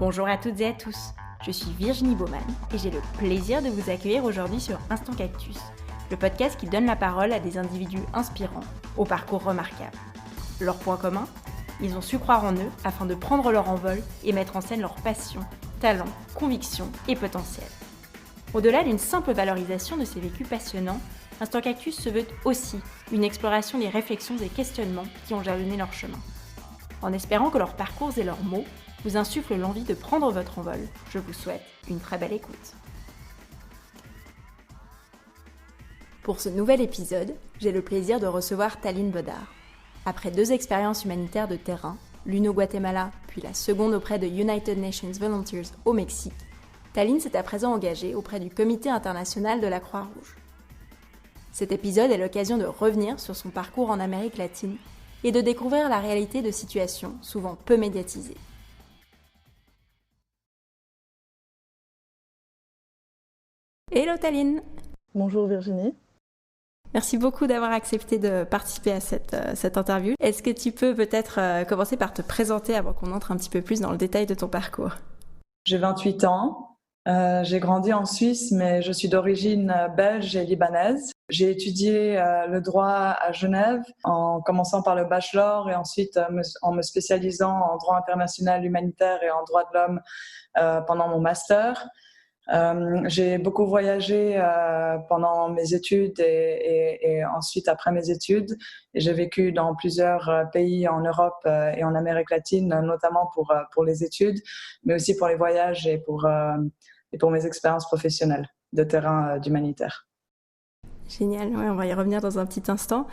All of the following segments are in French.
Bonjour à toutes et à tous, je suis Virginie Baumann et j'ai le plaisir de vous accueillir aujourd'hui sur Instant Cactus, le podcast qui donne la parole à des individus inspirants, au parcours remarquable. Leur point commun ? Ils ont su croire en eux afin de prendre leur envol et mettre en scène leurs passions, talents, convictions et potentiel. Au-delà d'une simple valorisation de ces vécus passionnants, Instant Cactus se veut aussi une exploration des réflexions et questionnements qui ont jalonné leur chemin. En espérant que leurs parcours et leurs mots vous insufflent l'envie de prendre votre envol, je vous souhaite une très belle écoute. Pour ce nouvel épisode, j'ai le plaisir de recevoir Taline Bodard. Après 2 expériences humanitaires de terrain, l'une au Guatemala, puis la seconde auprès de United Nations Volunteers au Mexique, Taline s'est à présent engagée auprès du Comité international de la Croix-Rouge. Cet épisode est l'occasion de revenir sur son parcours en Amérique latine et de découvrir la réalité de situations souvent peu médiatisées. Hello Taline! Bonjour Virginie. Merci beaucoup d'avoir accepté de participer à cette interview. Est-ce que tu peux peut-être commencer par te présenter avant qu'on entre un petit peu plus dans le détail de ton parcours ? J'ai 28 ans, j'ai grandi en Suisse, mais je suis d'origine belge et libanaise. J'ai étudié le droit à Genève en commençant par le bachelor et ensuite en me spécialisant en droit international humanitaire et en droit de l'homme pendant mon master. J'ai beaucoup voyagé pendant mes études et ensuite après mes études. Et j'ai vécu dans plusieurs pays en Europe et en Amérique latine, notamment pour les études, mais aussi pour les voyages et pour mes expériences professionnelles de terrain d'humanitaire. Génial, ouais, on va y revenir dans un petit instant.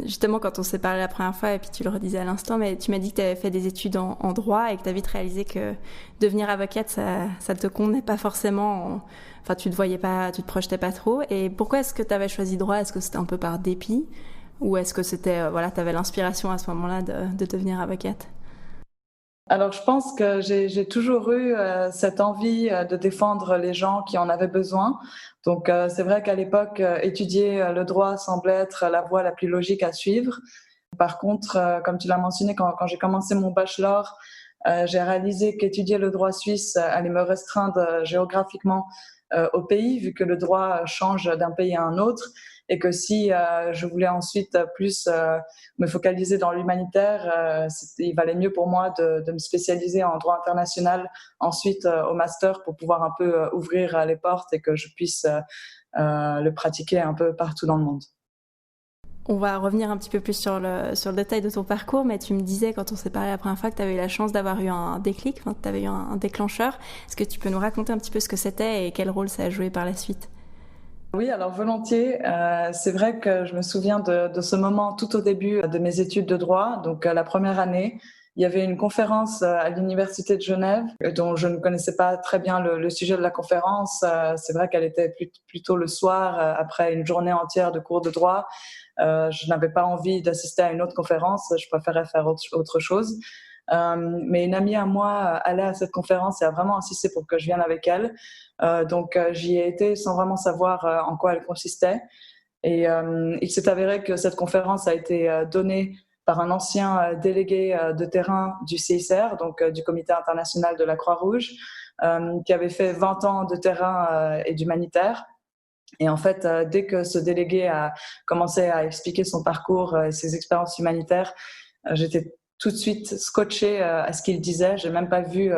Justement, quand on s'est parlé la première fois, et puis tu le redisais à l'instant, mais tu m'as dit que tu avais fait des études en droit et que tu as vite réalisé que devenir avocate, ça te convenait pas forcément. Enfin, tu te projetais pas trop. Et pourquoi est-ce que tu avais choisi droit ? Est-ce que c'était un peu par dépit ? Ou est-ce que c'était, tu avais l'inspiration à ce moment-là de devenir avocate ? Alors, je pense que j'ai toujours eu cette envie de défendre les gens qui en avaient besoin. Donc, c'est vrai qu'à l'époque, étudier le droit semblait être la voie la plus logique à suivre. Par contre, comme tu l'as mentionné, quand j'ai commencé mon bachelor, j'ai réalisé qu'étudier le droit suisse allait me restreindre géographiquement au pays, vu que le droit change d'un pays à un autre, et que si je voulais ensuite plus me focaliser dans l'humanitaire, il valait mieux pour moi de me spécialiser en droit international ensuite au master pour pouvoir un peu ouvrir les portes et que je puisse le pratiquer un peu partout dans le monde. On va revenir un petit peu plus sur le détail de ton parcours, mais tu me disais quand on s'est parlé la première fois que tu avais eu la chance d'avoir eu un déclic, que tu avais eu un déclencheur. Est-ce que tu peux nous raconter un petit peu ce que c'était et quel rôle ça a joué par la suite ? Oui, alors volontiers. C'est vrai que je me souviens de ce moment tout au début de mes études de droit, donc la première année. Il y avait une conférence à l'Université de Genève dont je ne connaissais pas très bien le sujet de la conférence. C'est vrai qu'elle était plutôt le soir, après une journée entière de cours de droit. Je n'avais pas envie d'assister à une autre conférence, je préférais faire autre chose. Mais une amie à moi allait à cette conférence et a vraiment insisté pour que je vienne avec elle. Donc j'y ai été sans vraiment savoir en quoi elle consistait. Et il s'est avéré que cette conférence a été donnée par un ancien délégué de terrain du CICR, donc du Comité international de la Croix-Rouge, qui avait fait 20 ans de terrain et d'humanitaire. Et en fait, dès que ce délégué a commencé à expliquer son parcours et ses expériences humanitaires, j'étais tout de suite scotchée à ce qu'il disait. J'ai même pas vu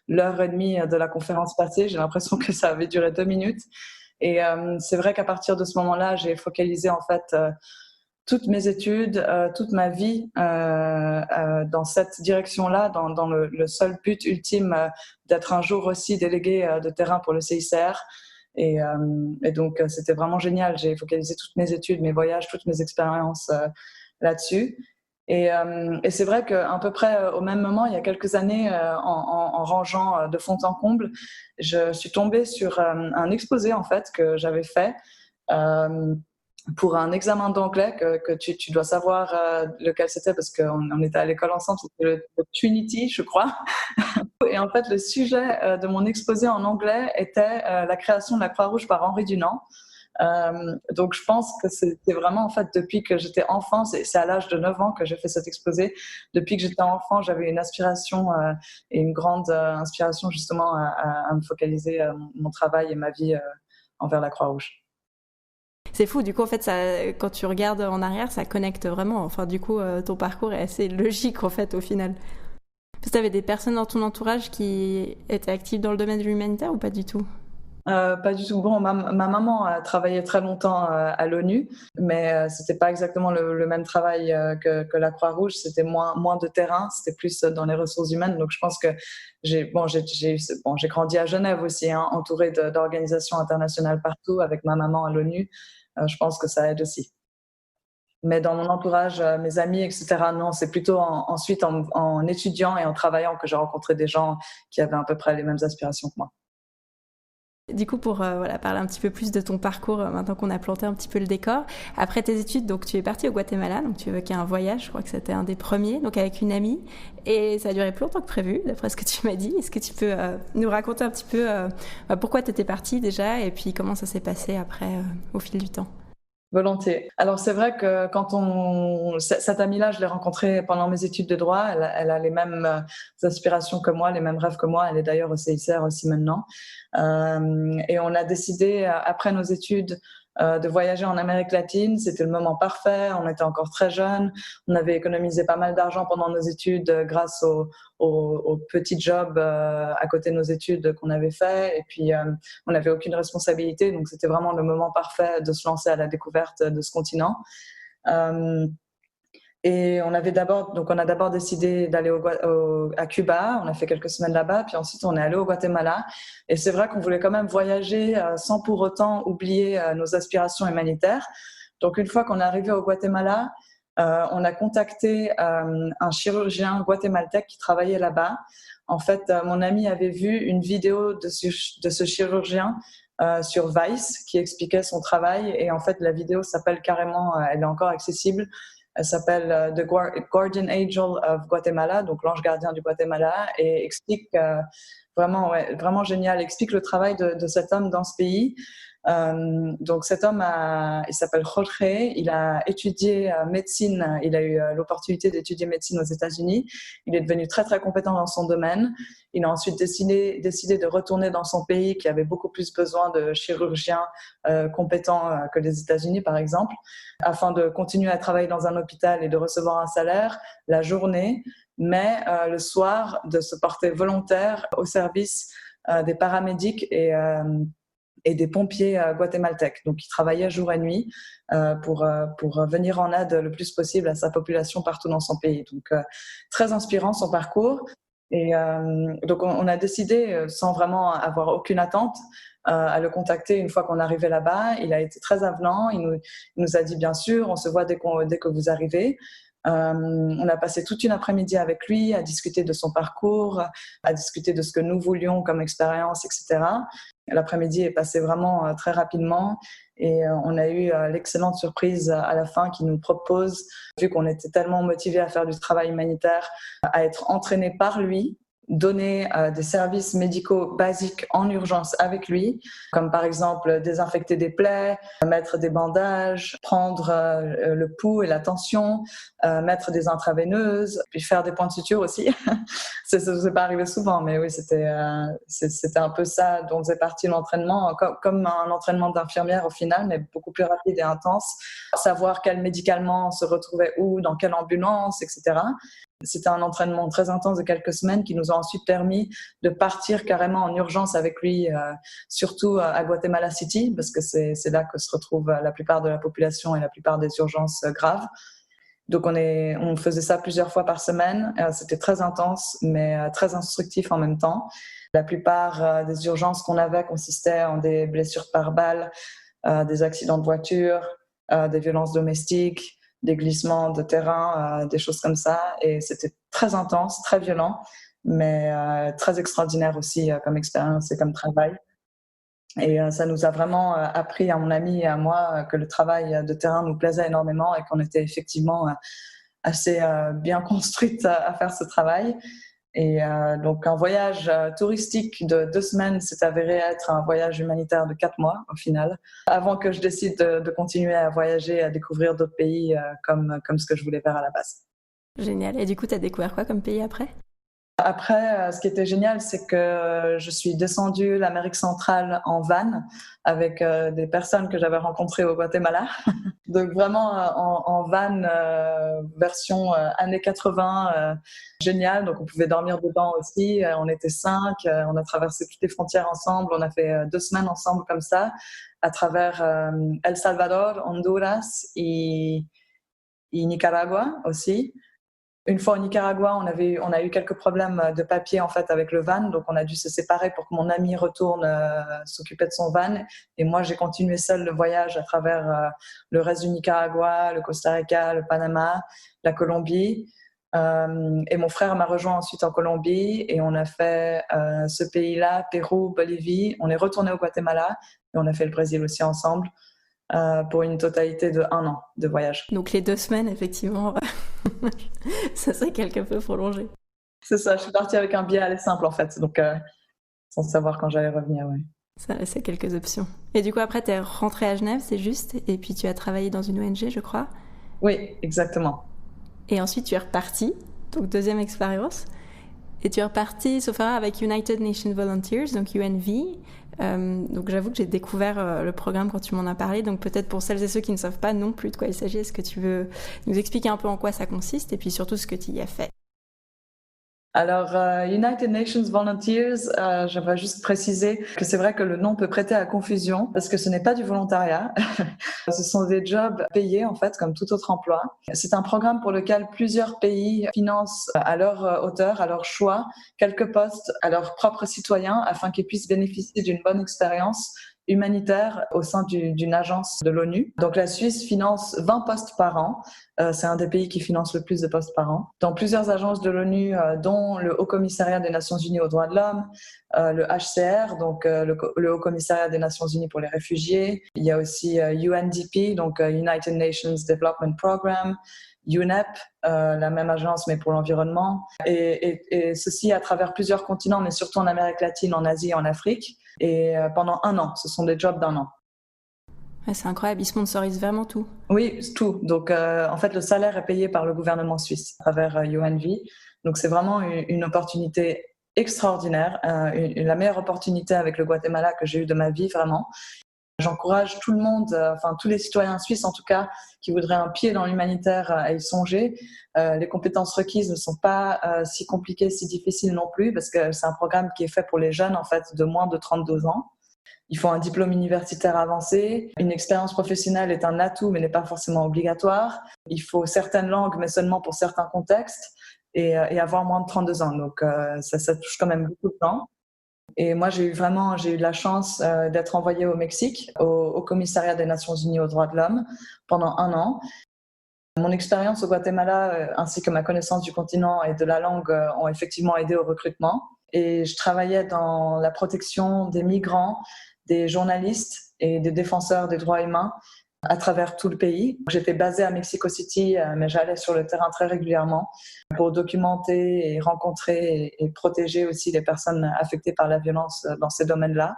l'heure et demie de la conférence passer. J'ai l'impression que ça avait duré 2 minutes. Et c'est vrai qu'à partir de ce moment-là, j'ai focalisé en fait toutes mes études, toute ma vie dans cette direction-là, dans le seul but ultime d'être un jour aussi délégué de terrain pour le CICR. Et donc, c'était vraiment génial. J'ai focalisé toutes mes études, mes voyages, toutes mes expériences là-dessus. Et c'est vrai qu'à peu près au même moment, il y a quelques années, en rangeant de fond en comble, je suis tombée sur un exposé en fait que j'avais fait pour un examen d'anglais que tu dois savoir lequel c'était parce qu'on était à l'école ensemble. C'était le Trinity, je crois. Et en fait, le sujet de mon exposé en anglais était la création de la Croix-Rouge par Henri Dunant. Donc je pense que c'était vraiment en fait depuis que j'étais enfant, c'est à l'âge de 9 ans que j'ai fait cet exposé. Depuis que j'étais enfant, j'avais une aspiration et une grande inspiration justement à me focaliser mon travail et ma vie envers la Croix-Rouge. C'est fou, du coup, en fait, ça, quand tu regardes en arrière, ça connecte vraiment. Enfin, du coup, ton parcours est assez logique, en fait, au final. Parce que tu avais des personnes dans ton entourage qui étaient actives dans le domaine de l'humanitaire ou pas du tout? Pas du tout. Bon, ma maman a travaillé très longtemps à l'ONU, mais c'était pas exactement le même travail que la Croix-Rouge. C'était moins de terrain, c'était plus dans les ressources humaines. Donc je pense que j'ai grandi à Genève aussi, hein, entourée d'organisations internationales partout, avec ma maman à l'ONU. Je pense que ça aide aussi. Mais dans mon entourage, mes amis, etc., non, c'est plutôt ensuite en étudiant et en travaillant que j'ai rencontré des gens qui avaient à peu près les mêmes aspirations que moi. Du coup, pour voilà, parler un petit peu plus de ton parcours, maintenant qu'on a planté un petit peu le décor, après tes études, donc tu es partie au Guatemala, donc tu évoquais un voyage, je crois que c'était un des premiers, donc avec une amie, et ça a duré plus longtemps que prévu, d'après ce que tu m'as dit. Est-ce que tu peux nous raconter un petit peu pourquoi tu étais partie déjà, et puis comment ça s'est passé après, au fil du temps? Volontiers. Alors c'est vrai que cette amie-là, je l'ai rencontrée pendant mes études de droit. Elle a les mêmes aspirations que moi, les mêmes rêves que moi. Elle est d'ailleurs au CICR aussi maintenant. Et on a décidé après nos études de voyager en Amérique latine. C'était le moment parfait. On était encore très jeunes. On avait économisé pas mal d'argent pendant nos études grâce aux petits jobs à côté de nos études qu'on avait fait. Et puis on n'avait aucune responsabilité, donc c'était vraiment le moment parfait de se lancer à la découverte de ce continent. Et on a d'abord décidé d'aller à Cuba. On a fait quelques semaines là-bas, puis ensuite on est allé au Guatemala. Et c'est vrai qu'on voulait quand même voyager sans pour autant oublier nos aspirations humanitaires. Donc une fois qu'on est arrivé au Guatemala, on a contacté un chirurgien guatémaltèque qui travaillait là-bas. En fait, mon ami avait vu une vidéo de ce chirurgien sur Vice qui expliquait son travail. Et en fait, la vidéo s'appelle carrément, elle est encore accessible. Elle s'appelle The Guardian Angel of Guatemala, donc l'ange gardien du Guatemala, et explique vraiment génial, explique le travail de cet homme dans ce pays. Donc cet homme, il s'appelle Jorge, il a étudié médecine, il a eu l'opportunité d'étudier médecine aux États-Unis. Il est devenu très très compétent dans son domaine. Il a ensuite décidé de retourner dans son pays qui avait beaucoup plus besoin de chirurgiens compétents que les États-Unis par exemple, afin de continuer à travailler dans un hôpital et de recevoir un salaire la journée, mais le soir de se porter volontaire au service des paramédics et des pompiers guatémaltèques. Donc, il travaillait jour et nuit pour venir en aide le plus possible à sa population partout dans son pays. Donc, très inspirant son parcours. Et donc, on a décidé, sans vraiment avoir aucune attente, à le contacter une fois qu'on arrivait là-bas. Il a été très avenant. Il nous a dit, bien sûr, on se voit dès que vous arrivez. On a passé toute une après-midi avec lui à discuter de son parcours, à discuter de ce que nous voulions comme expérience, etc. L'après-midi est passé vraiment très rapidement et on a eu l'excellente surprise à la fin qui nous propose, vu qu'on était tellement motivés à faire du travail humanitaire, à être entraînés par lui, donner des services médicaux basiques en urgence avec lui, comme par exemple désinfecter des plaies, mettre des bandages, prendre le pouls et la tension, mettre des intraveineuses, puis faire des points de suture aussi. C'est pas arrivé souvent, mais oui, c'était un peu ça dont faisait partie l'entraînement, comme un entraînement d'infirmière au final, mais beaucoup plus rapide et intense. Savoir quels médicaments se retrouvaient où, dans quelle ambulance, etc. C'était un entraînement très intense de quelques semaines qui nous a ensuite permis de partir carrément en urgence avec lui, surtout à Guatemala City, parce que c'est là que se retrouve la plupart de la population et la plupart des urgences graves. Donc on faisait ça plusieurs fois par semaine. C'était très intense, mais très instructif en même temps. La plupart des urgences qu'on avait consistaient en des blessures par balle, des accidents de voiture, des violences domestiques, des glissements de terrain, des choses comme ça. Et c'était très intense, très violent, mais très extraordinaire aussi comme expérience et comme travail. Et ça nous a vraiment appris à mon ami et à moi que le travail de terrain nous plaisait énormément et qu'on était effectivement assez bien construite à faire ce travail. Et donc un voyage touristique de 2 semaines s'est avéré être un voyage humanitaire de 4 mois au final, avant que je décide de continuer à voyager, à découvrir d'autres pays comme ce que je voulais faire à la base. Génial. Et du coup, tu as découvert quoi comme pays après ? Après, ce qui était génial, c'est que je suis descendue l'Amérique centrale en van avec des personnes que j'avais rencontrées au Guatemala. Donc vraiment en van version années 80, génial. Donc on pouvait dormir dedans aussi. On était 5, on a traversé toutes les frontières ensemble. On a fait 2 semaines ensemble comme ça, à travers El Salvador, Honduras et Nicaragua aussi. Une fois au Nicaragua, on a eu quelques problèmes de papier en fait avec le van, donc on a dû se séparer pour que mon ami retourne s'occuper de son van. Et moi, j'ai continué seule le voyage à travers le reste du Nicaragua, le Costa Rica, le Panama, la Colombie. Et mon frère m'a rejoint ensuite en Colombie et on a fait ce pays-là, Pérou, Bolivie. On est retourné au Guatemala et on a fait le Brésil aussi ensemble pour une totalité de 1 an de voyage. Donc les 2 semaines, effectivement, ça serait quelque peu prolongé. C'est ça, je suis partie avec un billet aller simple en fait, donc sans savoir quand j'allais revenir, ouais. Ça laissait quelques options. Et du coup, après, tu es rentrée à Genève, c'est juste, et puis tu as travaillé dans une ONG, je crois. Oui, exactement. Et ensuite, tu es repartie, donc deuxième expérience. Et tu es repartie, sauf erreur, avec United Nations Volunteers, donc UNV. Donc j'avoue que j'ai découvert le programme quand tu m'en as parlé. Donc peut-être pour celles et ceux qui ne savent pas non plus de quoi il s'agit, est-ce que tu veux nous expliquer un peu en quoi ça consiste et puis surtout ce que tu y as fait ? Alors, United Nations Volunteers, j'aimerais juste préciser que c'est vrai que le nom peut prêter à confusion parce que ce n'est pas du volontariat. Ce sont des jobs payés, en fait, comme tout autre emploi. C'est un programme pour lequel plusieurs pays financent à leur hauteur, à leur choix, quelques postes à leurs propres citoyens afin qu'ils puissent bénéficier d'une bonne expérience humanitaire au sein d'une agence de l'ONU. Donc la Suisse finance 20 postes par an. C'est un des pays qui finance le plus de postes par an. Dans plusieurs agences de l'ONU, dont le Haut Commissariat des Nations Unies aux droits de l'homme, le HCR, donc le Haut Commissariat des Nations Unies pour les réfugiés. Il y a aussi UNDP, donc United Nations Development Programme, UNEP, la même agence mais pour l'environnement, et ceci à travers plusieurs continents, mais surtout en Amérique latine, en Asie et en Afrique, et pendant 1 an. Ce sont des jobs d'1 an. Ouais, c'est incroyable, ils sponsorisent vraiment tout. Oui, tout. Donc en fait, le salaire est payé par le gouvernement suisse à travers UNV. Donc c'est vraiment une opportunité extraordinaire, la meilleure opportunité avec le Guatemala que j'ai eue de ma vie, vraiment. J'encourage tout le monde, enfin tous les citoyens suisses en tout cas, qui voudraient un pied dans l'humanitaire à y songer. Les compétences requises ne sont pas si compliquées, si difficiles non plus, parce que c'est un programme qui est fait pour les jeunes en fait de moins de 32 ans. Il faut un diplôme universitaire avancé. Une expérience professionnelle est un atout, mais n'est pas forcément obligatoire. Il faut certaines langues, mais seulement pour certains contextes, et avoir moins de 32 ans. Donc ça touche quand même beaucoup de temps. Et moi, j'ai eu de la chance d'être envoyée au Mexique, au Commissariat des Nations Unies aux droits de l'homme, pendant 1 an. Mon expérience au Guatemala, ainsi que ma connaissance du continent et de la langue, ont effectivement aidé au recrutement. Et je travaillais dans la protection des migrants, des journalistes et des défenseurs des droits humains à travers tout le pays. J'étais basée à Mexico City, mais j'allais sur le terrain très régulièrement pour documenter et rencontrer et protéger aussi les personnes affectées par la violence dans ces domaines-là.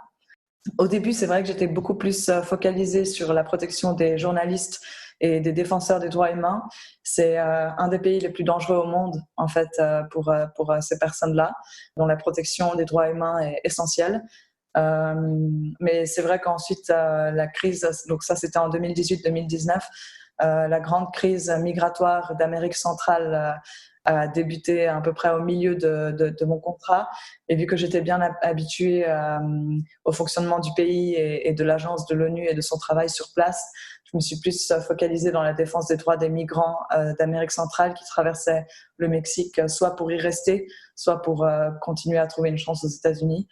Au début, c'est vrai que j'étais beaucoup plus focalisée sur la protection des journalistes et des défenseurs des droits humains. C'est un des pays les plus dangereux au monde, en fait, pour ces personnes-là, dont la protection des droits humains est essentielle. Mais c'est vrai qu'ensuite, la crise, donc ça c'était en 2018-2019, la grande crise migratoire d'Amérique centrale a débuté à peu près au milieu de mon contrat. Et vu que j'étais bien habituée au fonctionnement du pays et de l'agence de l'ONU et de son travail sur place, je me suis plus focalisée dans la défense des droits des migrants d'Amérique centrale qui traversaient le Mexique, soit pour y rester, soit pour continuer à trouver une chance aux États-Unis.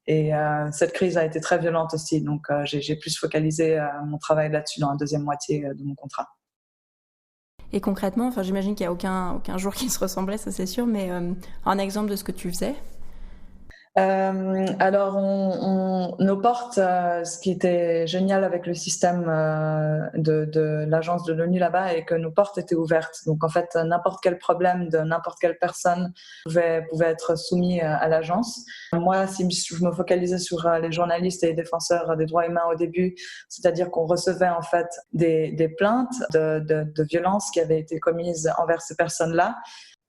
Et cette crise a été très violente aussi, donc j'ai plus focalisé mon travail là-dessus dans la deuxième moitié de mon contrat. Et concrètement, enfin, j'imagine qu'il n'y a aucun jour qui se ressemblait, ça c'est sûr, mais un exemple de ce que tu faisais ? Alors, nos portes, ce qui était génial avec le système de l'agence de l'ONU là-bas, est que nos portes étaient ouvertes. Donc, en fait, n'importe quel problème de n'importe quelle personne pouvait être soumis à l'agence. Moi, si je me focalisais sur les journalistes et les défenseurs des droits humains au début, c'est-à-dire qu'on recevait en fait des plaintes de violences qui avaient été commises envers ces personnes-là.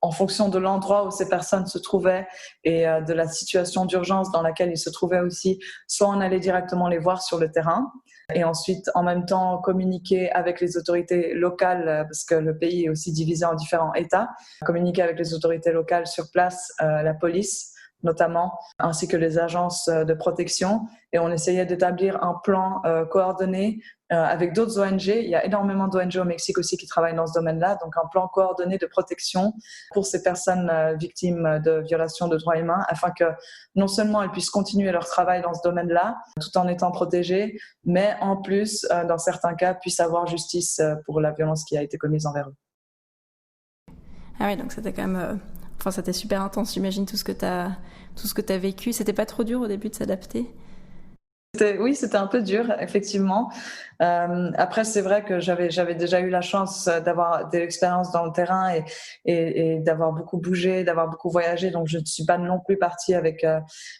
En fonction de l'endroit où ces personnes se trouvaient et de la situation d'urgence dans laquelle ils se trouvaient aussi, soit on allait directement les voir sur le terrain et ensuite en même temps communiquer avec les autorités locales, parce que le pays est aussi divisé en différents États, communiquer avec les autorités locales sur place, la police notamment, ainsi que les agences de protection. Et on essayait d'établir un plan coordonné avec d'autres ONG. Il y a énormément d'ONG au Mexique aussi qui travaillent dans ce domaine-là, donc un plan coordonné de protection pour ces personnes victimes de violations de droits humains, afin que non seulement elles puissent continuer leur travail dans ce domaine-là, tout en étant protégées, mais en plus, dans certains cas, puissent avoir justice pour la violence qui a été commise envers eux. Ah oui, donc c'était quand même... Enfin, c'était super intense, j'imagine, tout ce que t'as vécu. C'était pas trop dur au début de s'adapter? Oui, c'était un peu dur, effectivement. Après, c'est vrai que j'avais déjà eu la chance d'avoir de l'expérience dans le terrain et d'avoir beaucoup bougé, d'avoir beaucoup voyagé. Donc, je ne suis pas non plus partie avec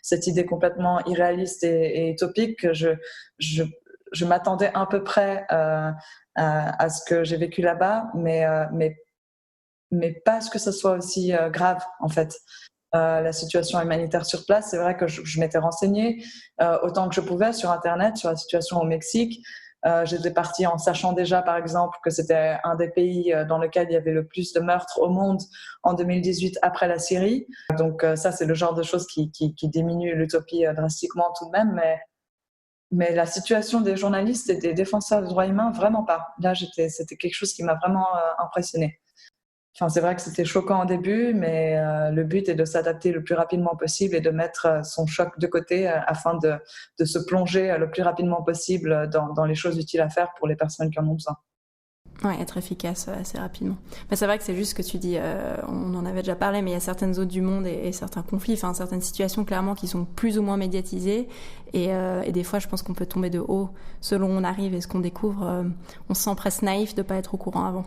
cette idée complètement irréaliste et utopique. Je m'attendais à peu près à ce que j'ai vécu là-bas, mais pas à ce que ce soit aussi grave, en fait. La situation humanitaire sur place, c'est vrai que je m'étais renseignée autant que je pouvais sur Internet, sur la situation au Mexique. J'étais partie en sachant déjà, par exemple, que c'était un des pays dans lequel il y avait le plus de meurtres au monde en 2018 après la Syrie. Donc ça, c'est le genre de choses qui diminue l'utopie drastiquement tout de même. Mais la situation des journalistes et des défenseurs des droits humains, vraiment pas. Là, c'était quelque chose qui m'a vraiment impressionnée. Enfin, c'est vrai que c'était choquant au début, mais le but est de s'adapter le plus rapidement possible et de mettre son choc de côté afin de se plonger le plus rapidement possible dans les choses utiles à faire pour les personnes qui en ont besoin. Ouais, être efficace assez rapidement. Mais c'est vrai que c'est juste ce que tu dis, on en avait déjà parlé, mais il y a certaines zones du monde et certains conflits, enfin certaines situations clairement qui sont plus ou moins médiatisées et des fois je pense qu'on peut tomber de haut selon où on arrive et ce qu'on découvre. On se sent presque naïf de ne pas être au courant avant.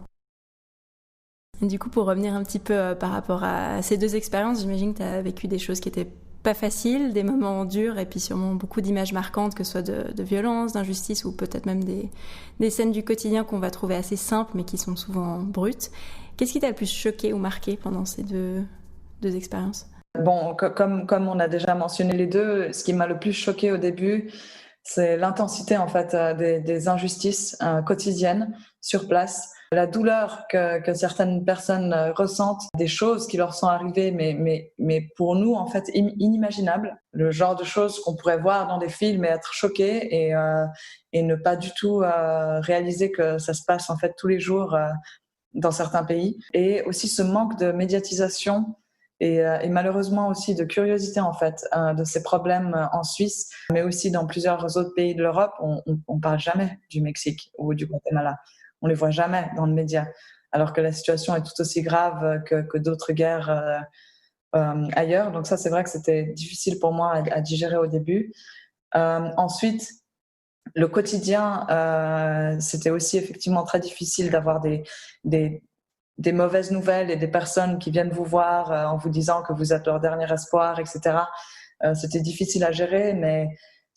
Et du coup, pour revenir un petit peu par rapport à ces deux expériences, j'imagine que tu as vécu des choses qui étaient pas faciles, des moments durs et puis sûrement beaucoup d'images marquantes, que ce soit de violence, d'injustice ou peut-être même des scènes du quotidien qu'on va trouver assez simples mais qui sont souvent brutes. Qu'est-ce qui t'a le plus choqué ou marqué pendant ces deux expériences? Bon, comme on a déjà mentionné les deux, ce qui m'a le plus choqué au début, c'est l'intensité en fait des injustices quotidiennes sur place. La douleur que certaines personnes ressentent, des choses qui leur sont arrivées, mais pour nous, en fait, inimaginables. Le genre de choses qu'on pourrait voir dans des films et être choqué et ne pas du tout réaliser que ça se passe en fait tous les jours dans certains pays. Et aussi ce manque de médiatisation et malheureusement aussi de curiosité en fait de ces problèmes en Suisse, mais aussi dans plusieurs autres pays de l'Europe. On parle jamais du Mexique ou du Guatemala. On les voit jamais dans le média, alors que la situation est tout aussi grave que d'autres guerres ailleurs. Donc ça, c'est vrai que c'était difficile pour moi à digérer au début. Ensuite, le quotidien, c'était aussi effectivement très difficile d'avoir des mauvaises nouvelles et des personnes qui viennent vous voir en vous disant que vous êtes leur dernier espoir, etc. C'était difficile à gérer, mais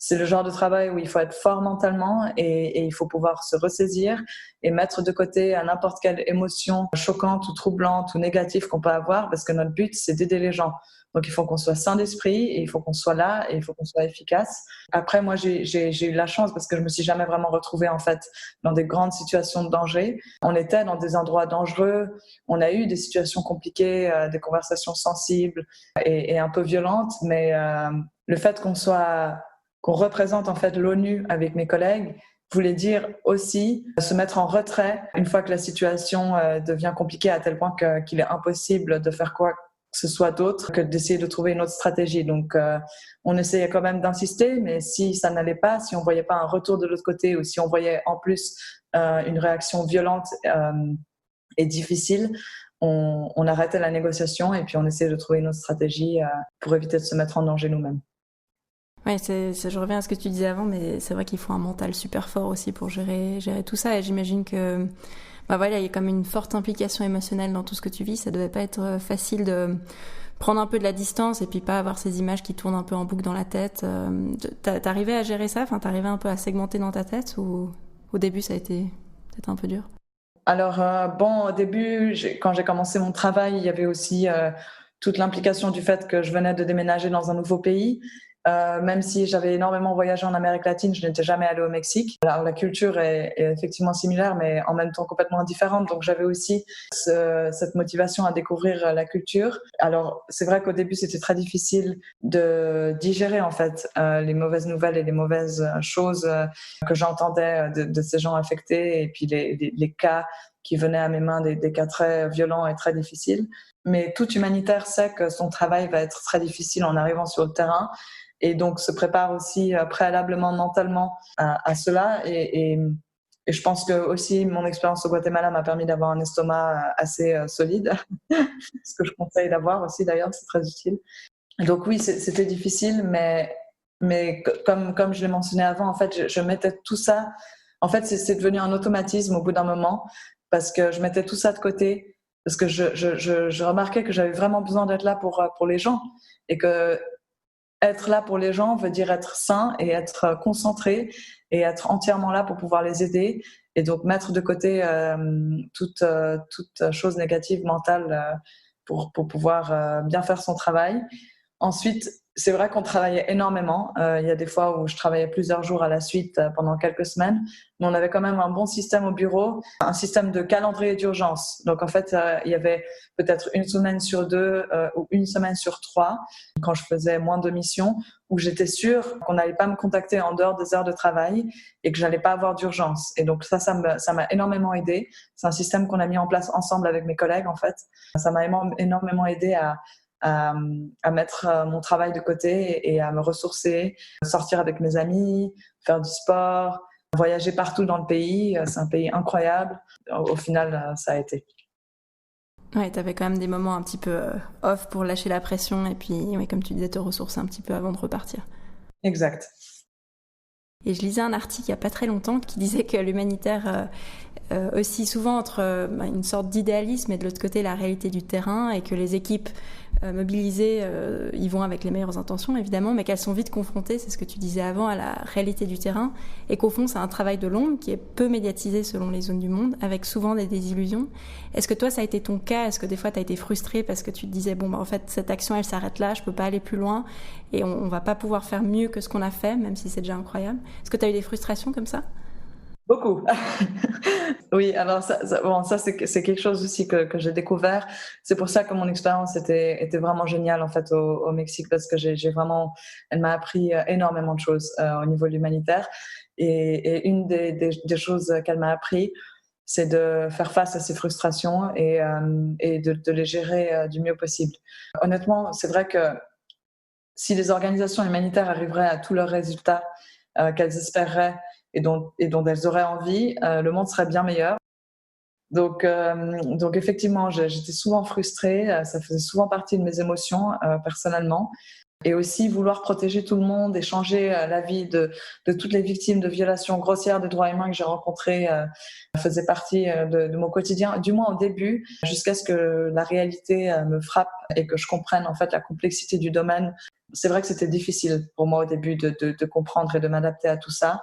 c'est le genre de travail où il faut être fort mentalement et il faut pouvoir se ressaisir et mettre de côté à n'importe quelle émotion choquante ou troublante ou négative qu'on peut avoir, parce que notre but, c'est d'aider les gens. Donc, il faut qu'on soit sain d'esprit et il faut qu'on soit là et il faut qu'on soit efficace. Après, moi, j'ai eu la chance parce que je me suis jamais vraiment retrouvée, en fait, dans des grandes situations de danger. On était dans des endroits dangereux, on a eu des situations compliquées, des conversations sensibles et un peu violentes, mais le fait qu'on représente en fait l'ONU avec mes collègues voulait dire aussi se mettre en retrait une fois que la situation devient compliquée à tel point qu'il est impossible de faire quoi que ce soit d'autre que d'essayer de trouver une autre stratégie. Donc, on essayait quand même d'insister, mais si ça n'allait pas, si on voyait pas un retour de l'autre côté ou si on voyait en plus une réaction violente et difficile, on arrêtait la négociation et puis on essayait de trouver une autre stratégie pour éviter de se mettre en danger nous-mêmes. Ouais, je reviens à ce que tu disais avant, mais c'est vrai qu'il faut un mental super fort aussi pour gérer tout ça. Et j'imagine que, il y a comme une forte implication émotionnelle dans tout ce que tu vis. Ça devait pas être facile de prendre un peu de la distance et puis pas avoir ces images qui tournent un peu en boucle dans la tête. T'arrivais à gérer ça? Enfin, t'arrivais un peu à segmenter dans ta tête, ou au début ça a été peut-être un peu dur? Alors, au début, quand j'ai commencé mon travail, il y avait aussi toute l'implication du fait que je venais de déménager dans un nouveau pays. Même si j'avais énormément voyagé en Amérique latine, je n'étais jamais allée au Mexique. Alors, la culture est effectivement similaire, mais en même temps complètement différente. Donc, j'avais aussi cette motivation à découvrir la culture. Alors, c'est vrai qu'au début, c'était très difficile de digérer en fait les mauvaises nouvelles et les mauvaises choses que j'entendais de ces gens affectés, et puis les cas qui venaient à mes mains, des cas très violents et très difficiles. Mais tout humanitaire sait que son travail va être très difficile en arrivant sur le terrain, et donc se prépare aussi préalablement mentalement à cela. Et je pense que aussi mon expérience au Guatemala m'a permis d'avoir un estomac assez solide, ce que je conseille d'avoir aussi d'ailleurs, c'est très utile. Donc oui, c'était difficile, mais comme je l'ai mentionné avant, en fait, je mettais tout ça. En fait, c'est devenu un automatisme au bout d'un moment, parce que je mettais tout ça de côté, parce que je remarquais que j'avais vraiment besoin d'être là pour les gens, et que être là pour les gens veut dire être sain et être concentré et être entièrement là pour pouvoir les aider, et donc mettre de côté toute chose négative mentale pour pouvoir bien faire son travail. Ensuite, c'est vrai qu'on travaillait énormément. Il y a des fois où je travaillais plusieurs jours à la suite pendant quelques semaines, mais on avait quand même un bon système au bureau, un système de calendrier d'urgence. Donc en fait, il y avait peut-être une semaine sur deux ou une semaine sur trois, quand je faisais moins de missions, où j'étais sûre qu'on n'allait pas me contacter en dehors des heures de travail et que j'allais pas avoir d'urgence. Et donc ça m'a énormément aidé. C'est un système qu'on a mis en place ensemble avec mes collègues en fait. Ça m'a énormément aidé à mettre mon travail de côté et à me ressourcer, sortir avec mes amis, faire du sport, voyager partout dans le pays. C'est un pays incroyable. Au final, ça a été. Ouais, t'avais quand même des moments un petit peu off pour lâcher la pression et puis, ouais, comme tu disais, te ressourcer un petit peu avant de repartir. Exact. Et je lisais un article il n'y a pas très longtemps qui disait que l'humanitaire aussi souvent entre une sorte d'idéalisme et de l'autre côté la réalité du terrain, et que les équipes mobilisées y vont avec les meilleures intentions évidemment, mais qu'elles sont vite confrontées, c'est ce que tu disais avant, à la réalité du terrain, et qu'au fond c'est un travail de l'ombre qui est peu médiatisé selon les zones du monde, avec souvent des désillusions. Est-ce que toi ça a été ton cas? Est-ce que des fois tu as été frustrée parce que tu te disais en fait cette action elle s'arrête là, je peux pas aller plus loin et on va pas pouvoir faire mieux que ce qu'on a fait, même si c'est déjà incroyable? Est-ce que tu as eu des frustrations comme ça? Beaucoup. Oui, alors ça c'est quelque chose aussi que j'ai découvert. C'est pour ça que mon expérience était vraiment géniale en fait au Mexique, parce que elle m'a appris énormément de choses au niveau de l'humanitaire. Et une des choses qu'elle m'a appris, c'est de faire face à ces frustrations et de les gérer du mieux possible. Honnêtement, c'est vrai que si les organisations humanitaires arriveraient à tous leurs résultats qu'elles espéreraient et dont elles auraient envie, le monde serait bien meilleur. Donc effectivement, j'étais souvent frustrée, ça faisait souvent partie de mes émotions personnellement. Et aussi vouloir protéger tout le monde et changer la vie de toutes les victimes de violations grossières des droits humains que j'ai rencontrées faisait partie de mon quotidien, du moins au début, jusqu'à ce que la réalité me frappe et que je comprenne en fait la complexité du domaine. C'est vrai que c'était difficile pour moi au début de comprendre et de m'adapter à tout ça.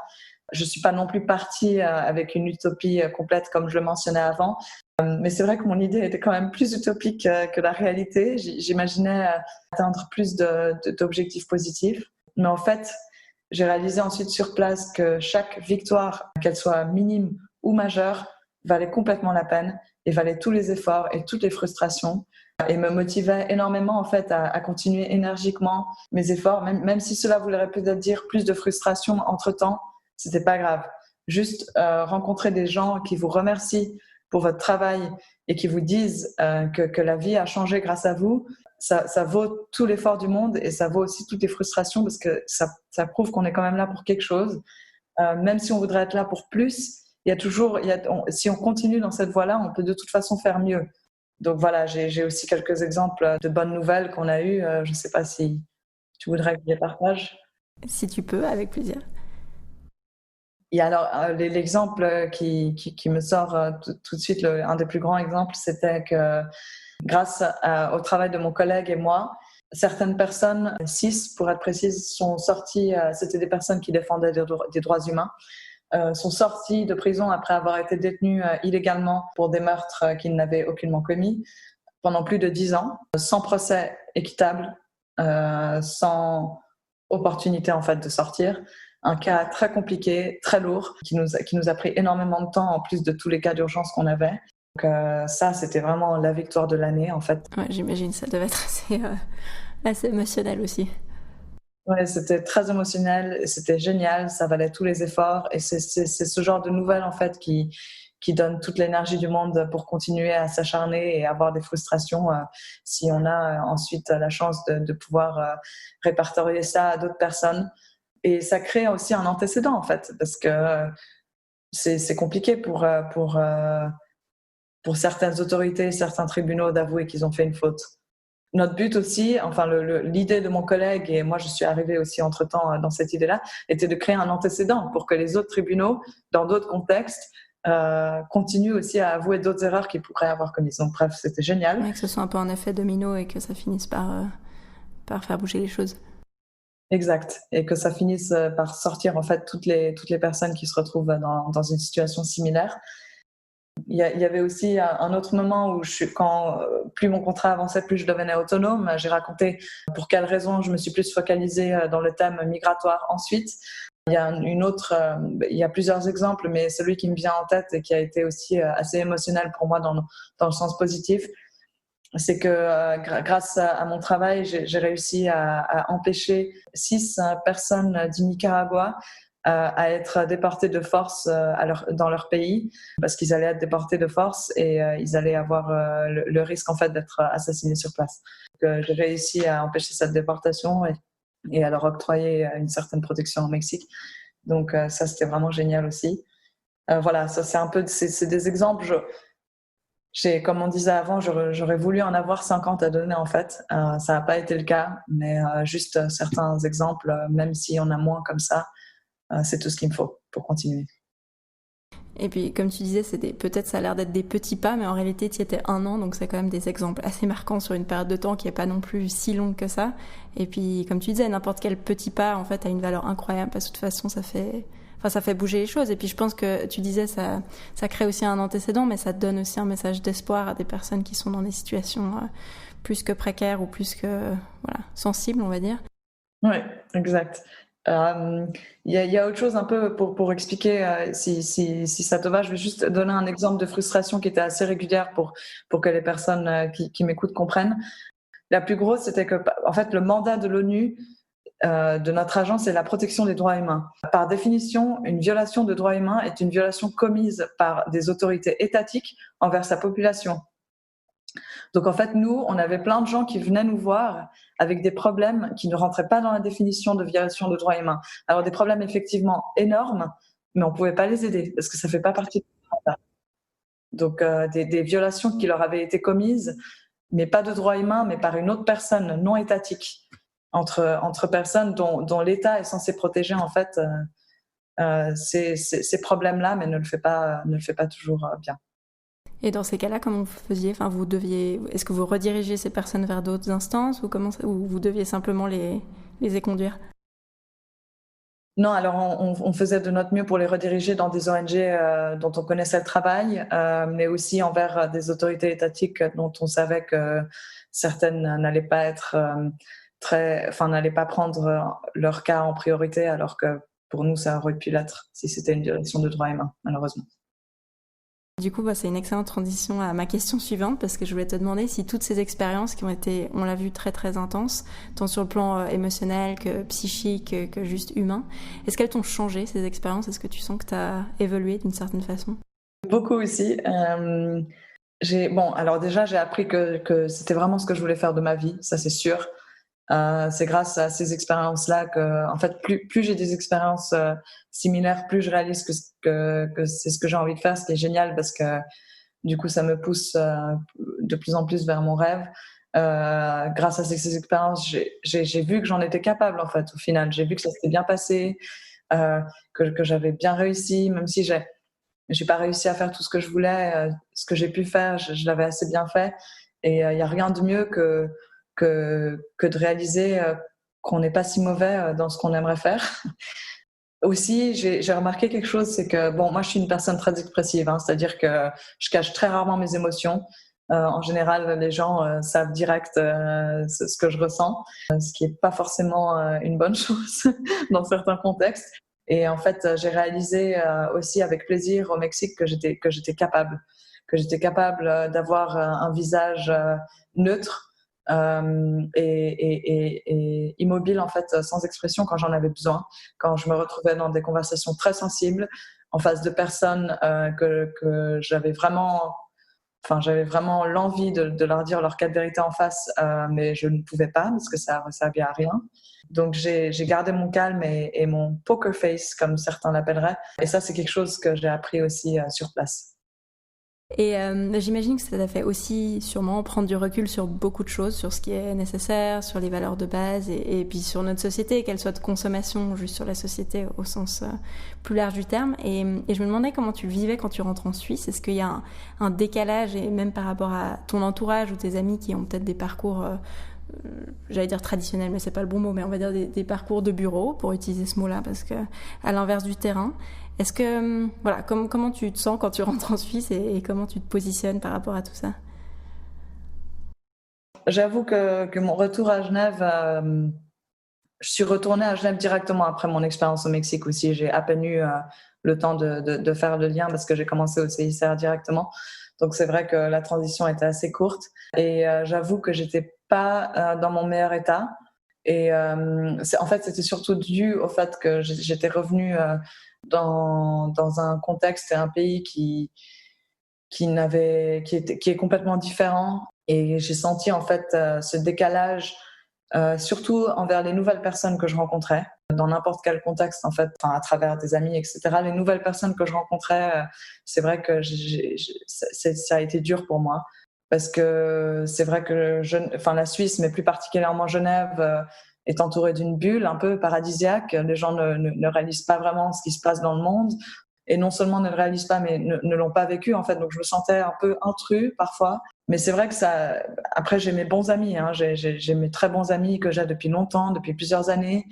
Je suis pas non plus partie avec une utopie complète comme je le mentionnais avant, mais c'est vrai que mon idée était quand même plus utopique que la réalité. J'imaginais atteindre plus d'objectifs positifs, mais en fait, j'ai réalisé ensuite sur place que chaque victoire, qu'elle soit minime ou majeure, valait complètement la peine et valait tous les efforts et toutes les frustrations, et me motivait énormément en fait à continuer énergiquement mes efforts, même si cela voudrait peut-être dire plus de frustration entre-temps. C'était pas grave. Juste rencontrer des gens qui vous remercient pour votre travail et qui vous disent que la vie a changé grâce à vous, ça vaut tout l'effort du monde, et ça vaut aussi toutes les frustrations, parce que ça prouve qu'on est quand même là pour quelque chose. Même si on voudrait être là pour plus, il y a toujours, si on continue dans cette voie-là, on peut de toute façon faire mieux. Donc voilà, j'ai aussi quelques exemples de bonnes nouvelles qu'on a eues. Je ne sais pas si tu voudrais que je les partage. Si tu peux, avec plaisir. Et alors, l'exemple qui me sort tout de suite, un des plus grands exemples, c'était que grâce au travail de mon collègue et moi, certaines personnes, 6 pour être précise, sont sorties, c'était des personnes qui défendaient des droits humains, sont sorties de prison après avoir été détenues illégalement pour des meurtres qu'ils n'avaient aucunement commis pendant plus de 10 ans, sans procès équitable, sans opportunité en fait de sortir. Un cas très compliqué, très lourd, qui nous a pris énormément de temps en plus de tous les cas d'urgence qu'on avait. Donc ça, c'était vraiment la victoire de l'année en fait. Ouais, j'imagine, ça devait être assez émotionnel aussi. Ouais, c'était très émotionnel, c'était génial, ça valait tous les efforts et c'est ce genre de nouvelles en fait qui donne toute l'énergie du monde pour continuer à s'acharner et avoir des frustrations si on a ensuite la chance de pouvoir répertorier ça à d'autres personnes. Et ça crée aussi un antécédent en fait parce que c'est compliqué pour certaines autorités, certains tribunaux d'avouer qu'ils ont fait une faute. Notre but aussi, enfin l'idée de mon collègue, et moi je suis arrivée aussi entre-temps dans cette idée-là, était de créer un antécédent pour que les autres tribunaux, dans d'autres contextes, continuent aussi à avouer d'autres erreurs qu'ils pourraient avoir commises. Donc bref, c'était génial. Ouais, que ce soit un peu un effet domino et que ça finisse par faire bouger les choses. Exact. Et que ça finisse par sortir en fait toutes les personnes qui se retrouvent dans une situation similaire. Il y avait aussi un autre moment où quand plus mon contrat avançait, plus je devenais autonome. J'ai raconté pour quelles raisons je me suis plus focalisée dans le thème migratoire ensuite. Il y a plusieurs exemples, mais celui qui me vient en tête et qui a été aussi assez émotionnel pour moi dans le sens positif, c'est que grâce à mon travail, j'ai réussi à empêcher 6 personnes du Nicaragua à être déportés de force dans leur pays parce qu'ils allaient être déportés de force et ils allaient avoir le risque en fait d'être assassinés sur place. Donc, j'ai réussi à empêcher cette déportation et à leur octroyer une certaine protection au Mexique. Donc ça, c'était vraiment génial aussi. Voilà, ça c'est un peu c'est des exemples. Comme on disait avant, j'aurais voulu en avoir 50 à donner en fait. Ça n'a pas été le cas, mais juste certains exemples, même s'il y en a moins comme ça, c'est tout ce qu'il me faut pour continuer. Et puis, comme tu disais, peut-être ça a l'air d'être des petits pas, mais en réalité, tu y étais 1 an, donc c'est quand même des exemples assez marquants sur une période de temps qui n'est pas non plus si longue que ça. Et puis, comme tu disais, n'importe quel petit pas, en fait, a une valeur incroyable, parce que de toute façon, ça fait bouger les choses. Et puis, je pense que tu disais, ça crée aussi un antécédent, mais ça donne aussi un message d'espoir à des personnes qui sont dans des situations plus que précaires ou plus que sensibles, on va dire. Oui, exact. Il y a autre chose un peu pour expliquer, si ça te va, je vais juste donner un exemple de frustration qui était assez régulière pour que les personnes qui m'écoutent comprennent. La plus grosse, c'était que en fait, le mandat de l'ONU de notre agence, c'est la protection des droits humains. Par définition, une violation de droits humains est une violation commise par des autorités étatiques envers sa population. Donc en fait, nous, on avait plein de gens qui venaient nous voir avec des problèmes qui ne rentraient pas dans la définition de violation de droits humains. Alors des problèmes effectivement énormes, mais on ne pouvait pas les aider parce que ça ne fait pas partie de ça. Donc des violations qui leur avaient été commises, mais pas de droits humains, mais par une autre personne non étatique, entre personnes dont l'État est censé protéger en fait ces problèmes-là, mais ne le fait pas toujours bien. Et dans ces cas-là, comment vous faisiez ? Enfin, est-ce que vous redirigez ces personnes vers d'autres instances ou vous deviez simplement les éconduire ? Non, alors on faisait de notre mieux pour les rediriger dans des ONG dont on connaissait le travail, mais aussi envers des autorités étatiques dont on savait que certaines n'allaient pas être n'allaient pas prendre leur cas en priorité, alors que pour nous, ça aurait pu l'être si c'était une violation de droits humains, malheureusement. Du coup, c'est une excellente transition à ma question suivante, parce que je voulais te demander si toutes ces expériences qui ont été, on l'a vu, très très intenses, tant sur le plan émotionnel que psychique que juste humain, est-ce qu'elles t'ont changé, ces expériences ? Est-ce que tu sens que tu as évolué d'une certaine façon ? Beaucoup aussi. Alors déjà, j'ai appris que c'était vraiment ce que je voulais faire de ma vie, ça c'est sûr. C'est grâce à ces expériences-là que, en fait, plus j'ai des expériences similaires, plus je réalise que c'est ce que j'ai envie de faire, ce qui est génial parce que Du coup, ça me pousse de plus en plus vers mon rêve. Grâce à ces expériences, j'ai vu que j'en étais capable, en fait, au final. J'ai vu que ça s'était bien passé, que j'avais bien réussi, même si j'ai pas réussi à faire tout ce que je voulais. Ce que j'ai pu faire, je l'avais assez bien fait. Et il y a rien de mieux que de réaliser qu'on n'est pas si mauvais dans ce qu'on aimerait faire. Aussi, j'ai remarqué quelque chose, c'est que bon, moi je suis une personne très expressive, hein, c'est-à-dire que je cache très rarement mes émotions. En général, les gens savent direct ce que je ressens, ce qui est pas forcément une bonne chose dans certains contextes. Et en fait, j'ai réalisé aussi avec plaisir au Mexique que j'étais capable d'avoir un visage neutre et immobile en fait, sans expression quand j'en avais besoin, quand je me retrouvais dans des conversations très sensibles en face de personnes que j'avais vraiment l'envie de leur dire leur cas de vérité en face, mais je ne pouvais pas parce que ça ne servait à rien. Donc j'ai gardé mon calme et mon poker face, comme certains l'appelleraient. Et ça, c'est quelque chose que j'ai appris aussi sur place. Et j'imagine que ça t'a fait aussi sûrement prendre du recul sur beaucoup de choses, sur ce qui est nécessaire, sur les valeurs de base et puis sur notre société, qu'elle soit de consommation, juste sur la société au sens plus large du terme. Et je me demandais comment tu le vivais quand tu rentres en Suisse. Est-ce qu'il y a un décalage, et même par rapport à ton entourage ou tes amis qui ont peut-être des parcours, j'allais dire traditionnels, mais c'est pas le bon mot, mais on va dire des parcours de bureau, pour utiliser ce mot-là, parce que à l'inverse du terrain. Est-ce que, voilà, comment tu te sens quand tu rentres en Suisse et comment tu te positionnes par rapport à tout ça? J'avoue que mon retour à Genève, je suis retournée à Genève directement après mon expérience au Mexique aussi. J'ai à peine eu le temps de faire le lien parce que j'ai commencé au CICR directement. Donc c'est vrai que la transition était assez courte et j'avoue que j'étais pas dans mon meilleur état. Et en fait, c'était surtout dû au fait que j'étais revenue dans un contexte et un pays qui est complètement différent. Et j'ai senti en fait ce décalage, surtout envers les nouvelles personnes que je rencontrais, dans n'importe quel contexte en fait, à travers des amis, etc. Les nouvelles personnes que je rencontrais, c'est vrai que ça a été dur pour moi. Parce que c'est vrai que la Suisse, mais plus particulièrement Genève, est entourée d'une bulle un peu paradisiaque. Les gens ne réalisent pas vraiment ce qui se passe dans le monde. Et non seulement ne le réalisent pas, mais ne l'ont pas vécu, en fait. Donc, je me sentais un peu intrus, parfois. Mais c'est vrai que ça... Après, j'ai mes bons amis, hein. J'ai mes très bons amis que j'ai depuis longtemps, depuis plusieurs années,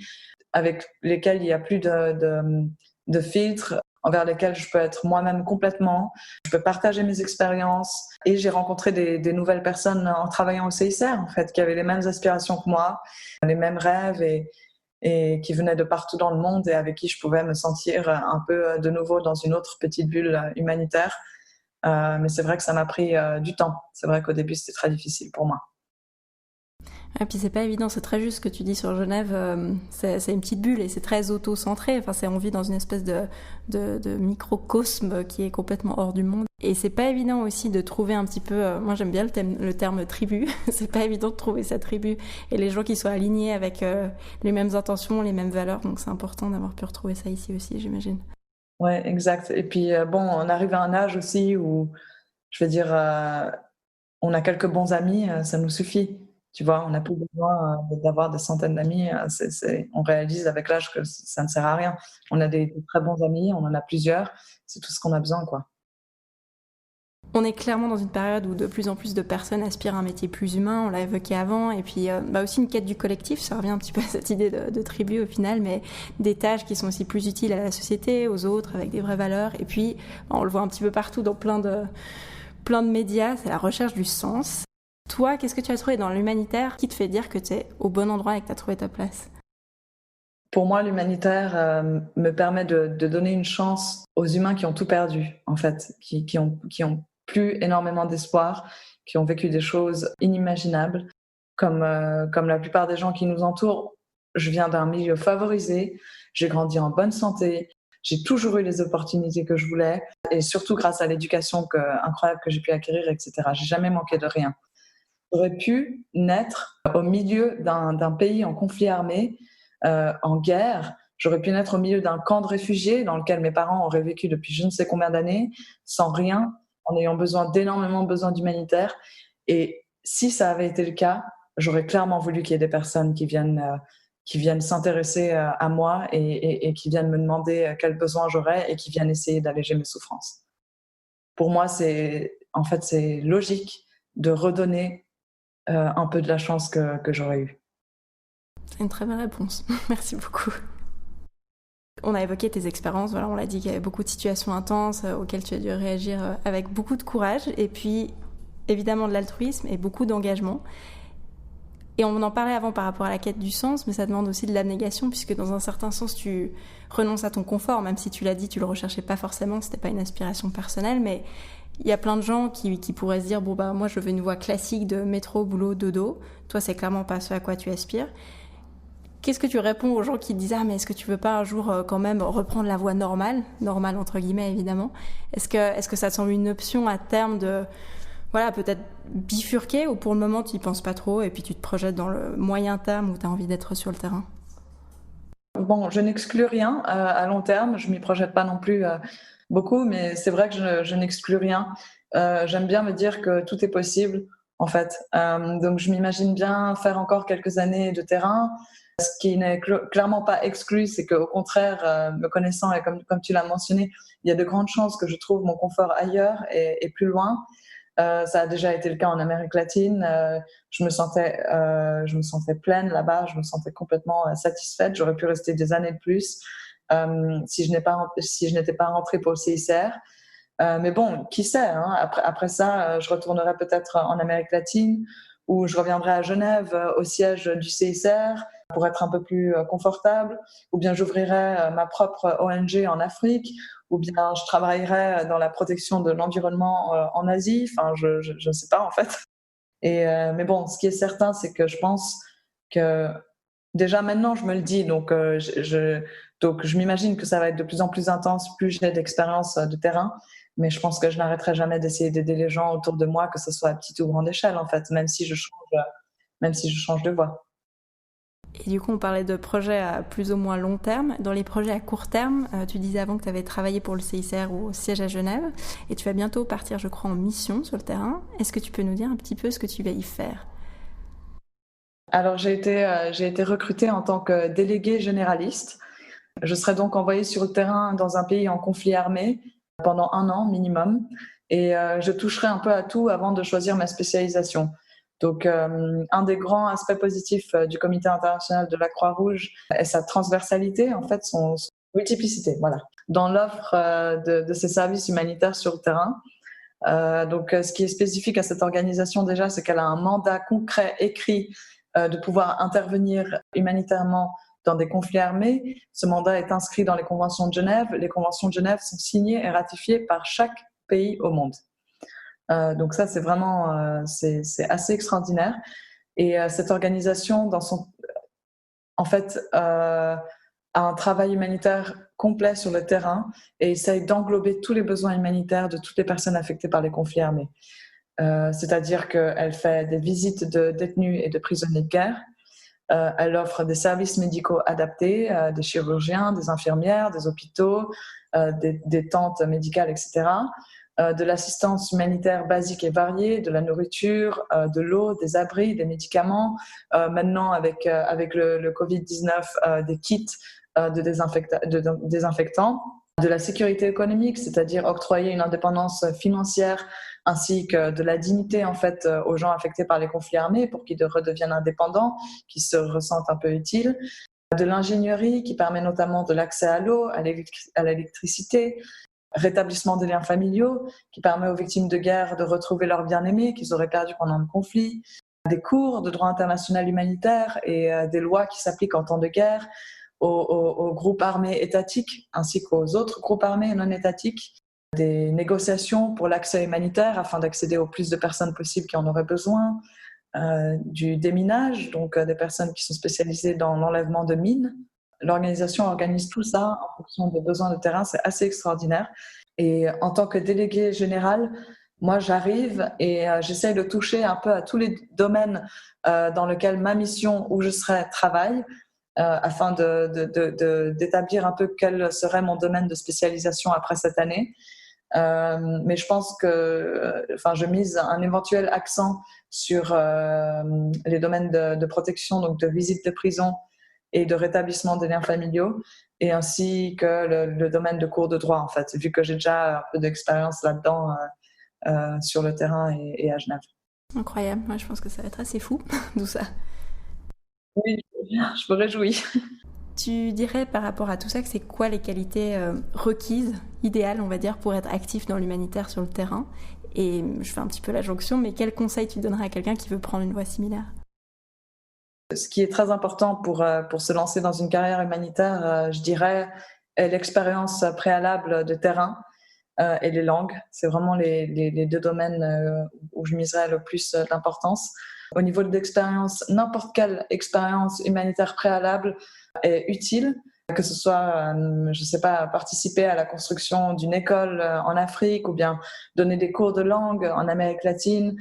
avec lesquels il n'y a plus de filtre, envers lesquels je peux être moi-même complètement. Je peux partager mes expériences. Et j'ai rencontré des nouvelles personnes en travaillant au CICR, en fait, qui avaient les mêmes aspirations que moi, les mêmes rêves et qui venaient de partout dans le monde et avec qui je pouvais me sentir un peu de nouveau dans une autre petite bulle humanitaire. Mais c'est vrai que ça m'a pris du temps. C'est vrai qu'au début, c'était très difficile pour moi. Et puis c'est pas évident, c'est très juste ce que tu dis sur Genève, c'est une petite bulle et c'est très auto-centré, enfin on vit dans une espèce de microcosme qui est complètement hors du monde. Et c'est pas évident aussi de trouver un petit peu, moi j'aime bien le terme tribu, c'est pas évident de trouver sa tribu et les gens qui soient alignés avec les mêmes intentions, les mêmes valeurs, donc c'est important d'avoir pu retrouver ça ici aussi, j'imagine. Ouais, exact. Et puis bon, on arrive à un âge aussi où, je veux dire, on a quelques bons amis, ça nous suffit. Tu vois, on n'a plus besoin d'avoir des centaines d'amis. On réalise avec l'âge que ça ne sert à rien. On a des très bons amis, on en a plusieurs. C'est tout ce qu'on a besoin, quoi. On est clairement dans une période où de plus en plus de personnes aspirent à un métier plus humain, on l'a évoqué avant, et puis aussi une quête du collectif, ça revient un petit peu à cette idée de tribu au final, mais des tâches qui sont aussi plus utiles à la société, aux autres, avec des vraies valeurs, et puis on le voit un petit peu partout dans plein de médias, c'est la recherche du sens. Toi, qu'est-ce que tu as trouvé dans l'humanitaire qui te fait dire que tu es au bon endroit et que tu as trouvé ta place ? Pour moi, l'humanitaire me permet de donner une chance aux humains qui ont tout perdu, en fait, qui ont plus énormément d'espoir, qui ont vécu des choses inimaginables. Comme la plupart des gens qui nous entourent, je viens d'un milieu favorisé, j'ai grandi en bonne santé, j'ai toujours eu les opportunités que je voulais, et surtout grâce à l'éducation incroyable que j'ai pu acquérir, etc. J'ai jamais manqué de rien. J'aurais pu naître au milieu d'un pays en conflit armé, en guerre. J'aurais pu naître au milieu d'un camp de réfugiés dans lequel mes parents auraient vécu depuis je ne sais combien d'années, sans rien, en ayant d'énormément besoin d'humanitaire. Et si ça avait été le cas, j'aurais clairement voulu qu'il y ait des personnes qui viennent s'intéresser à moi et qui viennent me demander quels besoins j'aurais et qui viennent essayer d'alléger mes souffrances. Pour moi, c'est logique de redonner un peu de la chance que j'aurais eue. C'est une très belle réponse. Merci beaucoup. On a évoqué tes expériences, voilà, on l'a dit qu'il y avait beaucoup de situations intenses auxquelles tu as dû réagir avec beaucoup de courage et puis évidemment de l'altruisme et beaucoup d'engagement. Et on en parlait avant par rapport à la quête du sens, mais ça demande aussi de l'abnégation puisque dans un certain sens tu renonces à ton confort, même si tu l'as dit, tu le recherchais pas forcément, c'était pas une aspiration personnelle, mais il y a plein de gens qui pourraient se dire bon bah moi je veux une voie classique de métro, boulot, dodo. Toi c'est clairement pas ce à quoi tu aspires. Qu'est-ce que tu réponds aux gens qui te disent mais est-ce que tu veux pas un jour quand même reprendre la voie normale entre guillemets évidemment. Est-ce que ça te semble une option à terme de voilà, peut-être bifurquer ou pour le moment tu y penses pas trop et puis tu te projettes dans le moyen terme où tu as envie d'être sur le terrain? Bon, je n'exclus rien à long terme, je m'y projette pas non plus beaucoup, mais c'est vrai que je n'exclus rien. J'aime bien me dire que tout est possible en fait. Donc je m'imagine bien faire encore quelques années de terrain. Ce qui n'est clairement pas exclu, c'est qu'au contraire, me connaissant et comme tu l'as mentionné, il y a de grandes chances que je trouve mon confort ailleurs et plus loin. Ça a déjà été le cas en Amérique latine. Je me sentais pleine là-bas. Je me sentais complètement satisfaite. J'aurais pu rester des années de plus si je n'étais pas rentrée pour le CICR. Mais bon, qui sait, hein, après ça, je retournerai peut-être en Amérique latine ou je reviendrai à Genève au siège du CICR pour être un peu plus confortable, ou bien j'ouvrirai ma propre ONG en Afrique, ou bien je travaillerai dans la protection de l'environnement en Asie. Enfin, je ne sais pas en fait. Mais bon, ce qui est certain, c'est que je pense que déjà maintenant, je me le dis, donc je m'imagine que ça va être de plus en plus intense, plus j'ai d'expérience de terrain. Mais je pense que je n'arrêterai jamais d'essayer d'aider les gens autour de moi, que ce soit à petite ou grande échelle, en fait, même si je change de voie. Et du coup, on parlait de projets à plus ou moins long terme. Dans les projets à court terme, tu disais avant que tu avais travaillé pour le CICR ou au siège à Genève, et tu vas bientôt partir, je crois, en mission sur le terrain. Est-ce que tu peux nous dire un petit peu ce que tu vas y faire ? Alors, j'ai été recrutée en tant que déléguée généraliste. Je serai donc envoyée sur le terrain dans un pays en conflit armé pendant 1 an minimum, et je toucherai un peu à tout avant de choisir ma spécialisation. Donc, un des grands aspects positifs du Comité international de la Croix-Rouge est sa transversalité, en fait, son multiplicité, voilà, dans l'offre de ses services humanitaires sur le terrain. Donc, ce qui est spécifique à cette organisation déjà, c'est qu'elle a un mandat concret écrit de pouvoir intervenir humanitairement dans des conflits armés. Ce mandat est inscrit dans les conventions de Genève. Les conventions de Genève sont signées et ratifiées par chaque pays au monde. Donc ça, c'est vraiment c'est assez extraordinaire. Et cette organisation, en fait, a un travail humanitaire complet sur le terrain et essaye d'englober tous les besoins humanitaires de toutes les personnes affectées par les conflits armés. C'est-à-dire qu'elle fait des visites de détenus et de prisonniers de guerre. Elle offre des services médicaux adaptés, des chirurgiens, des infirmières, des hôpitaux, des tentes médicales, etc. De l'assistance humanitaire basique et variée, de la nourriture, de l'eau, des abris, des médicaments. Maintenant, avec le Covid-19, des kits de désinfectants. De la sécurité économique, c'est-à-dire octroyer une indépendance financière ainsi que de la dignité en fait aux gens affectés par les conflits armés pour qu'ils redeviennent indépendants, qu'ils se ressentent un peu utiles. De l'ingénierie qui permet notamment de l'accès à l'eau, à l'électricité, rétablissement des liens familiaux qui permet aux victimes de guerre de retrouver leurs bien-aimés qu'ils auraient perdus pendant le conflit, des cours de droit international humanitaire et des lois qui s'appliquent en temps de guerre aux groupes armés étatiques ainsi qu'aux autres groupes armés non étatiques, des négociations pour l'accès humanitaire afin d'accéder au plus de personnes possibles qui en auraient besoin, du déminage, donc des personnes qui sont spécialisées dans l'enlèvement de mines. L'organisation organise tout ça en fonction des besoins de terrain, c'est assez extraordinaire. Et en tant que déléguée générale, moi j'arrive et j'essaye de toucher un peu à tous les domaines dans lesquels ma mission où je serai travaille, afin d'établir un peu quel serait mon domaine de spécialisation après cette année. Mais je pense que, je mise un éventuel accent sur les domaines de protection, donc de visite de prison et de rétablissement des liens familiaux, et ainsi que le domaine de cours de droit, en fait, vu que j'ai déjà un peu d'expérience là-dedans sur le terrain et à Genève. Incroyable, moi je pense que ça va être assez fou, tout ça. Oui, je me réjouis. Tu dirais par rapport à tout ça que c'est quoi les qualités requises, idéales on va dire, pour être actif dans l'humanitaire sur le terrain? Et je fais un petit peu la jonction, mais quel conseil tu donnerais à quelqu'un qui veut prendre une voie similaire? Ce qui est très important pour se lancer dans une carrière humanitaire, je dirais, est l'expérience préalable de terrain et les langues. C'est vraiment les deux domaines où je miserais le plus d'importance. Au niveau de l'expérience, n'importe quelle expérience humanitaire préalable est utile, que ce soit, je sais pas, participer à la construction d'une école en Afrique ou bien donner des cours de langue en Amérique latine,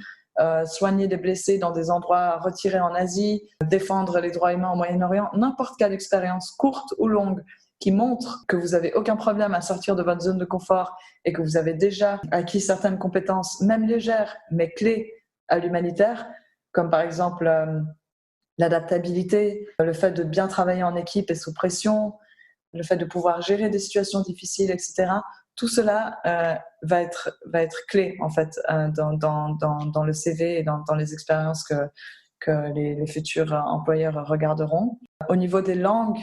soigner des blessés dans des endroits retirés en Asie, défendre les droits humains au Moyen-Orient, n'importe quelle expérience courte ou longue qui montre que vous n'avez aucun problème à sortir de votre zone de confort et que vous avez déjà acquis certaines compétences, même légères, mais clés à l'humanitaire, comme par exemple l'adaptabilité, le fait de bien travailler en équipe et sous pression, le fait de pouvoir gérer des situations difficiles, etc. Tout cela va être clé en fait dans le CV et dans les expériences que les futurs employeurs regarderont. Au niveau des langues,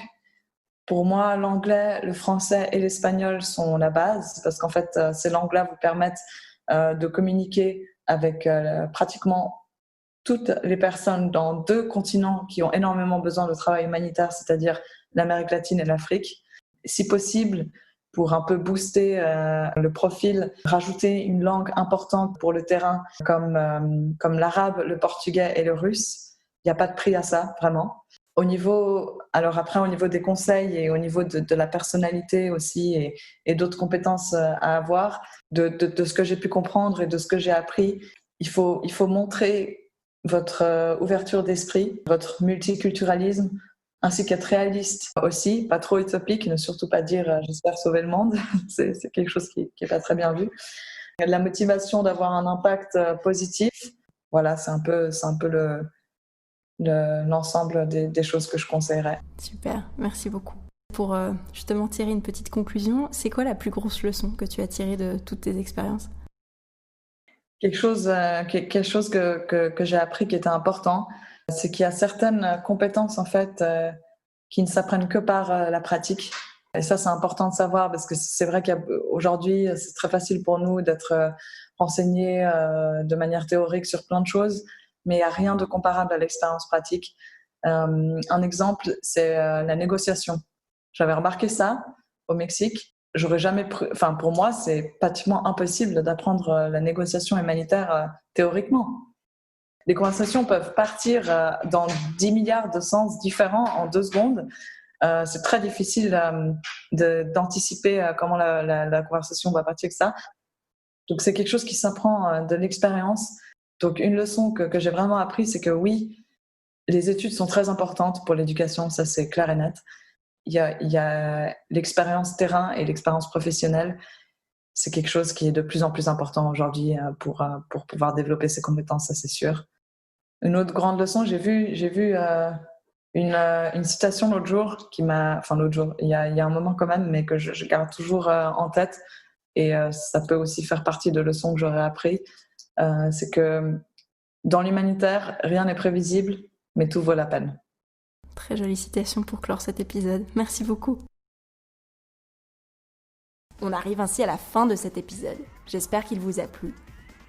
pour moi, l'anglais, le français et l'espagnol sont la base parce qu'en fait, ces langues-là vous permettent de communiquer avec pratiquement toutes les personnes dans 2 continents qui ont énormément besoin de travail humanitaire, c'est-à-dire l'Amérique latine et l'Afrique. Si possible, pour un peu booster le profil, rajouter une langue importante pour le terrain comme l'arabe, le portugais et le russe. Il n'y a pas de prix à ça, vraiment. Au niveau des conseils et au niveau de la personnalité aussi et d'autres compétences à avoir, de ce que j'ai pu comprendre et de ce que j'ai appris, il faut montrer votre ouverture d'esprit, votre multiculturalisme, ainsi qu'être réaliste aussi, pas trop utopique, ne surtout pas dire j'espère sauver le monde, c'est quelque chose qui est pas très bien vu. La motivation d'avoir un impact positif, voilà, c'est un peu l'ensemble des choses que je conseillerais. Super, merci beaucoup. Pour justement tirer une petite conclusion, c'est quoi la plus grosse leçon que tu as tirée de toutes tes expériences? Quelque chose que j'ai appris qui était important, c'est qu'il y a certaines compétences en fait qui ne s'apprennent que par la pratique. Et ça, c'est important de savoir parce que c'est vrai qu'aujourd'hui, c'est très facile pour nous d'être renseignés de manière théorique sur plein de choses, mais il n'y a rien de comparable à l'expérience pratique. Un exemple, c'est la négociation. J'avais remarqué ça au Mexique. J'aurais jamais pour moi, c'est pratiquement impossible d'apprendre la négociation humanitaire théoriquement. Les conversations peuvent partir dans 10 milliards de sens différents en 2 secondes. C'est très difficile d'anticiper comment la conversation va partir avec ça. Donc, c'est quelque chose qui s'apprend de l'expérience. Donc, une leçon que j'ai vraiment appris, c'est que oui, les études sont très importantes pour l'éducation, ça c'est clair et net. Il y a l'expérience terrain et l'expérience professionnelle. C'est quelque chose qui est de plus en plus important aujourd'hui pour pouvoir développer ses compétences, ça c'est sûr. Une autre grande leçon, j'ai vu une citation l'autre jour il y a un moment quand même, mais que je garde toujours en tête et ça peut aussi faire partie de leçons que j'aurais appris. C'est que dans l'humanitaire, rien n'est prévisible, mais tout vaut la peine. Très jolie citation pour clore cet épisode. Merci beaucoup. On arrive ainsi à la fin de cet épisode. J'espère qu'il vous a plu.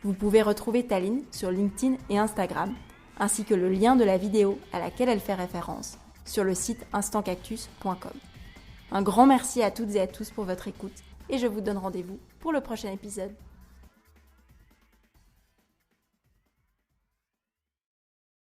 Vous pouvez retrouver Taline sur LinkedIn et Instagram, ainsi que le lien de la vidéo à laquelle elle fait référence sur le site instantcactus.com. Un grand merci à toutes et à tous pour votre écoute et je vous donne rendez-vous pour le prochain épisode.